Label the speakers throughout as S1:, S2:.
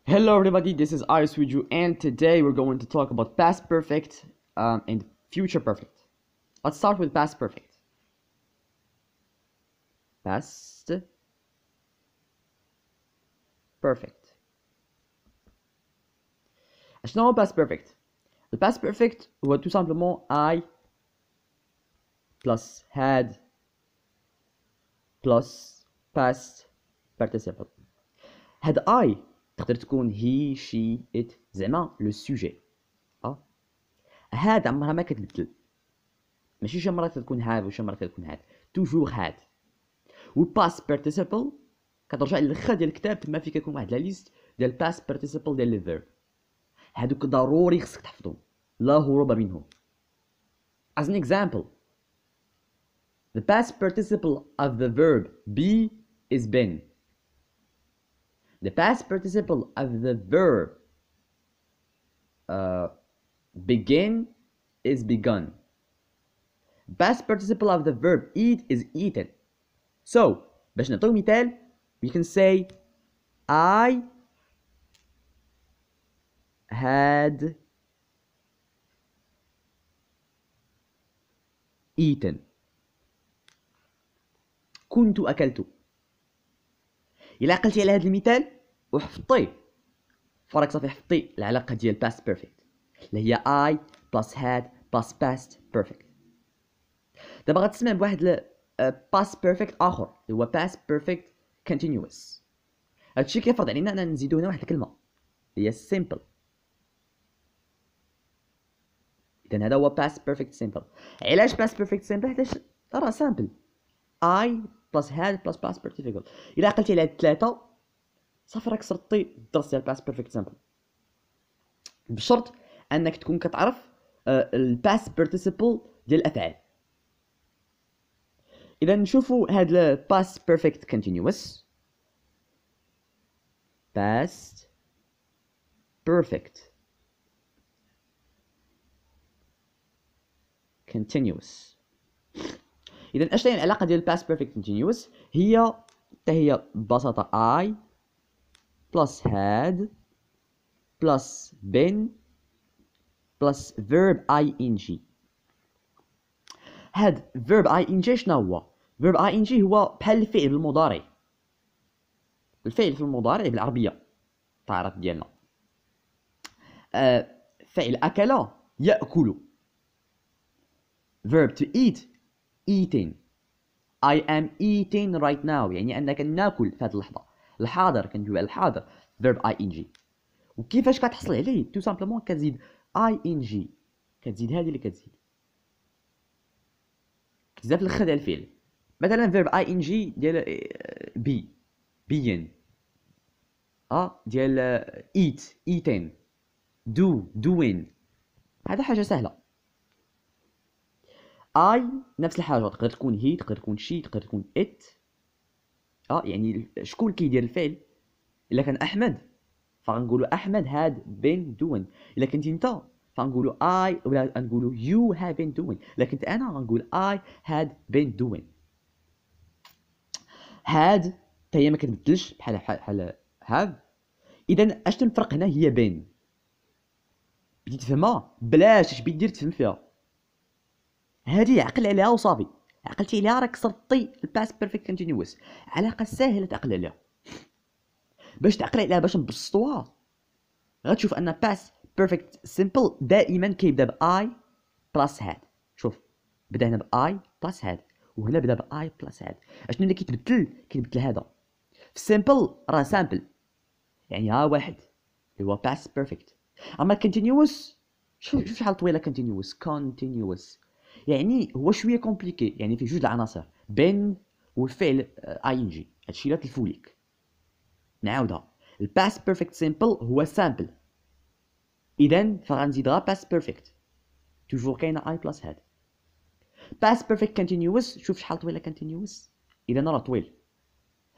S1: Hello everybody, this is Iris with you, and today we're going to talk about past perfect and future perfect. Let's start with past perfect. Past perfect. شنو هو past perfect؟ Le past perfect هو tout simplement I plus had plus past participle. هاد I تقدر تكون he, she, it زعما لو سوجي. هاد عمرها ما كتبدل، ماشي شي مرات تكون هاد وشي مرات تكون هاد، توجور هاد. والباست بارتيسيبل كترجع للخا ديال الكتاب تما فين كيكون واحد لا ليست ديال باست بارتيسيبل ديال لي فيرب. هادوك ضروري خصك تحفظهم، لا هروب منهم. As an example, the past participle of the verb be is been. The past participle of the verb begin is begun. Past participle of the verb eat is eaten. So باش نعطيو مثال we can say I had eaten. كنت أكلت. إلا عقلتي على هذا المثال وحفظتيه فراك صافي حفظتي العلاقة ديال past perfect اللي هي I plus had plus past perfect. دابا غتسمع بواحد past perfect آخر اللي هو past perfect continuous. هادشي كيفرض علينا أننا نزيدو هنا واحد الكلمة هي simple. إذا هذا هو past perfect simple. علاش past perfect simple؟ حيتاش راه simple. I plus had plus past participle. إلا عقلتي على هاد الثلاثة صافي راك سرطي الدرس ديال past perfect simple، بشرط انك تكون كتعرف الباست بارتيسيبل ديال الافعال. اذا نشوفوا هاد الباست بيرفكت كونتينيوس. باست بيرفكت كونتينيوس. اذا اش هي العلاقه ديال الباست بيرفكت كونتينيوس؟ هي حتى هي ببساطه I plus had plus been plus verb ing. هاد verb ing شنو هو؟ verb ing هو بحال الفعل بالمضارع. الفعل في المضارع بالعربيه تعرف ديالنا. فعل أكل يأكل. verb to eat eating. I am eating right now يعني أنك ناكل في هذه اللحظة. الحاضر كندوي على الحاضر verb ing. وكيفاش كتحصل عليه؟ تو سامبلومون كتزيد ing، كتزيد هذه اللي كتزيد بزاف الخدع الفعل. مثلا verb ing ديال بي بين، ديال eat eating، do doing. هذا حاجة سهلة. I نفس الحاجة، تقدر تكون هي، تقدر تكون شي، تقدر تكون it. يعني شكون كيدير الفعل؟ إلا كان أحمد فغنقولو أحمد had been doing. إلا كنت أنت فغنقولو I ولا غنقولو you have been doing. إلا كنت أنا غنقول I had been doing. had حتى هي ما كتبدلش بحال have. إذا اش الفرق هنا؟ هي بين. بديت تفهمها بلاش اش بيدير تفهم فيها. هادي عقل عليها وصافي. عقلتي عليها راك صرتي الباست بيرفكت كونتينيوس. علاقه ساهله تعقل عليها. باش تعقل عليها باش نبسطوها غتشوف ان باست بيرفكت سيمبل دائما كيبدا باي بلس هاد. شوف بدا هنا باي بلس هاد وهنا بدا باي بلس هاد. اشنو اللي كيتبدل هذا في سيمبل؟ راه سامبل يعني ها واحد اللي هو باست بيرفكت. اما كونتينيوس شوف شحال طويله كونتينيوس يعني هو شويه كومبليكي، يعني فيه جوج العناصر بين والفعل اي ان جي. هادشي لا تلفوليك. نعاودها، الباست بيرفكت سيمبل هو سامبل، اذا فغنزيد غير باست بيرفكت توجور كاينه اي بلس هاد. باست بيرفكت كونتينيوس شوف شحال طويله كونتينيوس، اذا راه طويل.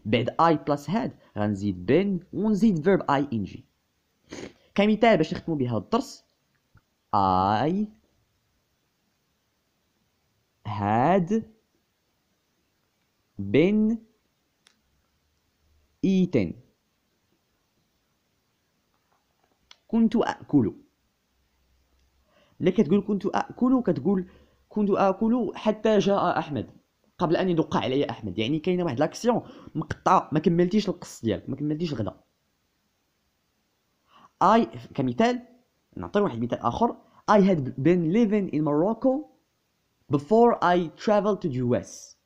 S1: بعد اي بلس هاد غنزيد بين ونزيد فيرب اي ان جي. كمثال باش نختمو بها الدرس، I had been eaten. كنت اكل. ملي كتقول كنت اكل كتقول كنت اكل حتى جاء احمد، قبل ان يدق علي احمد. يعني كاينه واحد لاكسيون مقطعه، ما كملتيش القص ديالك، ما كملتيش الغدا. اي كمثال، نعطي واحد المثال اخر. I had been living in Morocco before I traveled to the US.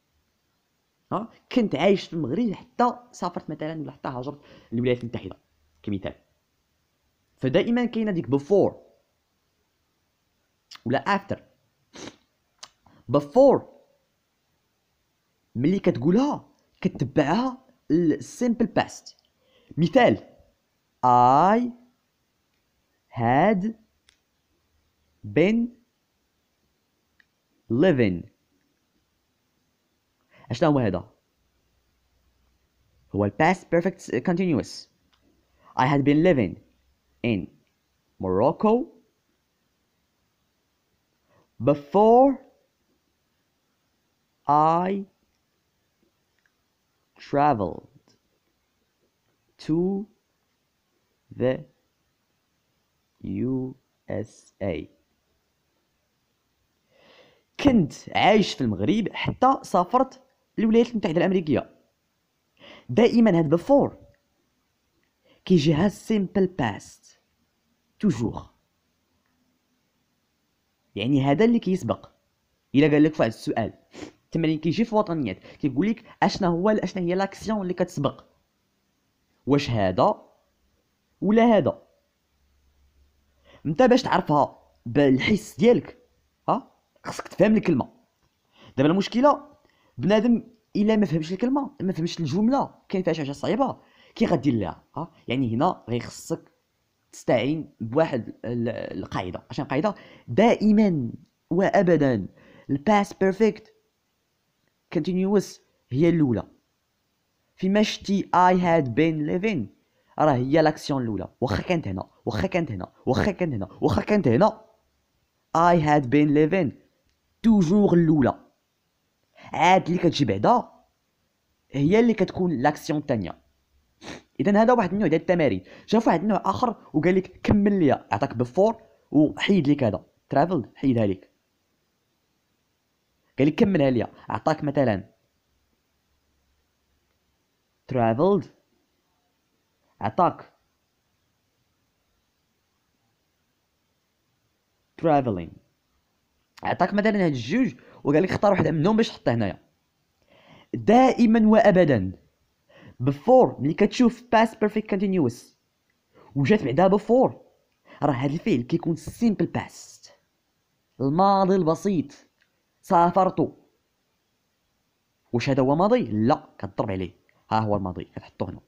S1: كنت عايش في المغرب حتى سافرت مثلا، ولا حتى هاجرت للولايات المتحده كمثال. فدائما كاينه ديك before ولا after. before ملي كتقولها كتبعها السيمبل باست. مثال I had been living. اشنا هو هذا؟ هو past perfect continuous. I had been living in Morocco before I traveled to the USA. كنت عايش في المغرب حتى سافرت للولايات المتحدة الأمريكية. دائما هاد before كيجيها simple past toujours. يعني هذا اللي كيسبق. الا قال لك في واحد السؤال التمرين كيجي في وطنيات كيقول لك اشنا هي لاكسيون اللي كتسبق، واش هذا ولا هذا. انت باش تعرفها بالحس ديالك خصك تفهم الكلمه. دابا المشكله بنادم الا ما فهمش الكلمه، ما فهمش الجمله، كاين فيها شي حاجه صعيبه، كي غدير لها يعني هنا غير خصك تستعين بواحد القاعده. عشان قاعده دائما وابدا الباست بيرفكت كونتينيوس هي الاولى. فيما شتي I had been living راه هي لاكسيون الاولى، واخا كانت هنا واخا كانت هنا واخا كانت هنا واخا كانت هنا I had been living توجور الاولى. عاد اللي كتجي بعدا هي اللي كتكون لاكسيون الثانيه. اذا هذا واحد النوع ديال التمارين. شاف واحد النوع اخر وقال لك كمل ليا، عطاك بفور وحيد لك هذا ترافلد، حيدها لك. قال لك كملها ليا، عطاك مثلا traveled، عطاك traveling، عطاك مثلا هاد الجوج وقال لك اختار واحده منهم باش تحطها هنايا. دائما وابدا before ملي كتشوف past perfect continuous وجات بعدها before راه هاد الفعل كيكون simple past، الماضي البسيط. سافرت، واش هذا هو ماضي؟ لا، كتضرب عليه، ها هو الماضي كتحطو هنا.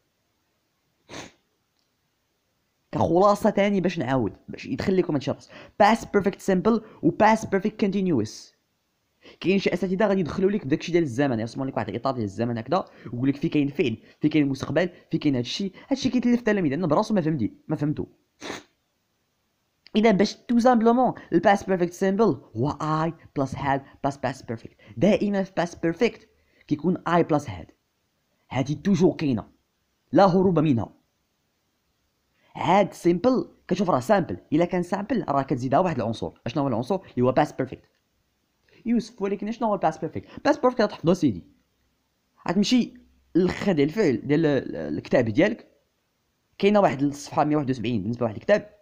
S1: كخلاصه ثاني باش نعاود باش يدخل لكم هادشي الراس. past perfect simple و past perfect continuous. كاين شي اساتذه غادي يدخلوا لك بداكشي ديال الزمن، يرسموا لك واحد الاطار ديال الزمن هكذا ويقول لك في كاين فعل، في كاين المستقبل، في كاين هادشي كيتلف التلاميذ. انا براسو ما فهمتو. اذا باش تو سامبلومون الباست بيرفكت سيمبل هو اي بلس هاد بلس باست بيرفكت. دائما في باست بيرفكت كيكون اي بلس هاد، هادي توجور كاينه لا هروب منها. هاد سيمبل كتشوف راه سامبل، الا كان سامبل راه كتزيدها واحد العنصر. اشنو هو العنصر؟ اللي هو باست بيرفكت. يوسف ولكن شنو هو الباست بيرفكت؟ باست بيرفكت غتحفظو سيدي، غتمشي للخ ديال الفعل ديال الكتاب ديالك، كاينه واحد الصفحه 171 بالنسبه لواحد الكتاب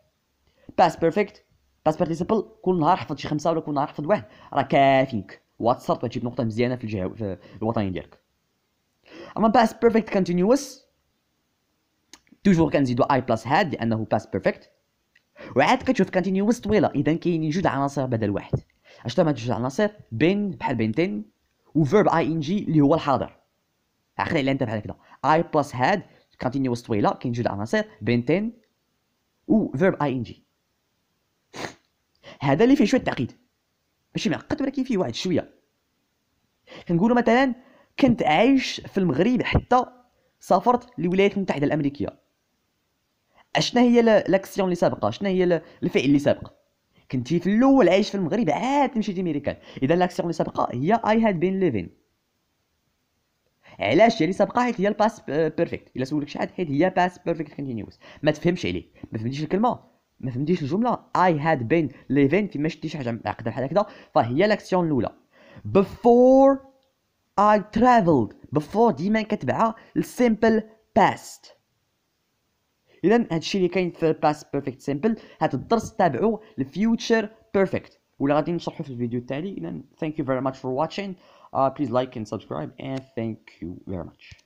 S1: باست بيرفكت باست بارتيسيبل. كل نهار حفظ شي 5 ولا كل نهار حفظ واحد راه كافيك، واتسرت وتجيب نقطه مزيانه في الوطني ديالك. اما باست بيرفكت كونتينيوس توجور كنزيدو اي بلس هاد لانه باست بيرفكت. وعاد كتشوف كونتينيوس طويله، اذا كاينين جوج عناصر بدل واحد. اش هما جوج عناصر؟ بين بحال بينتين، وفيرب اي ان جي اللي هو الحاضر. عقل على انت بحال هكذا اي بلس هاد كونتينيوس طويله، كاين جوج عناصر بينتين وفيرب اي ان جي. هذا اللي فيه شويه تعقيد، ماشي معقد ولكن فيه واحد شويه. كنقولوا مثلا كنت عايش في المغرب حتى سافرت للولايات المتحده الامريكيه. اشنا هي لاكسيون اللي سابقه؟ شنو هي الفعل اللي سابق؟ كنتي في الاول عايش في المغرب عاد مشيتي امريكان. اذا لاكسيون اللي سابقه هي اي هاد بين ليفين. علاش هي اللي سابقه؟ حيت هي الباس بيرفكت. الا سولك شي حد حيت هي باس بيرفكت كونتينيوس. ما تفهمش عليه، ما فهمتيش الكلمه، ما فهمتيش الجمله؟ I had been living فيما شتي شي حاجه معقده بحال هكذا فهي لاكسيون الاولى. before I traveled before ديما كتبعها السيمبل past. اذا هادشي اللي كاين في past perfect simple. هاد الدرس تابعوه الفيوتشر بيرفكت ولا غادي نشرحو في الفيديو التالي. اذا thank you very much for watching. Please like and subscribe and thank you very much.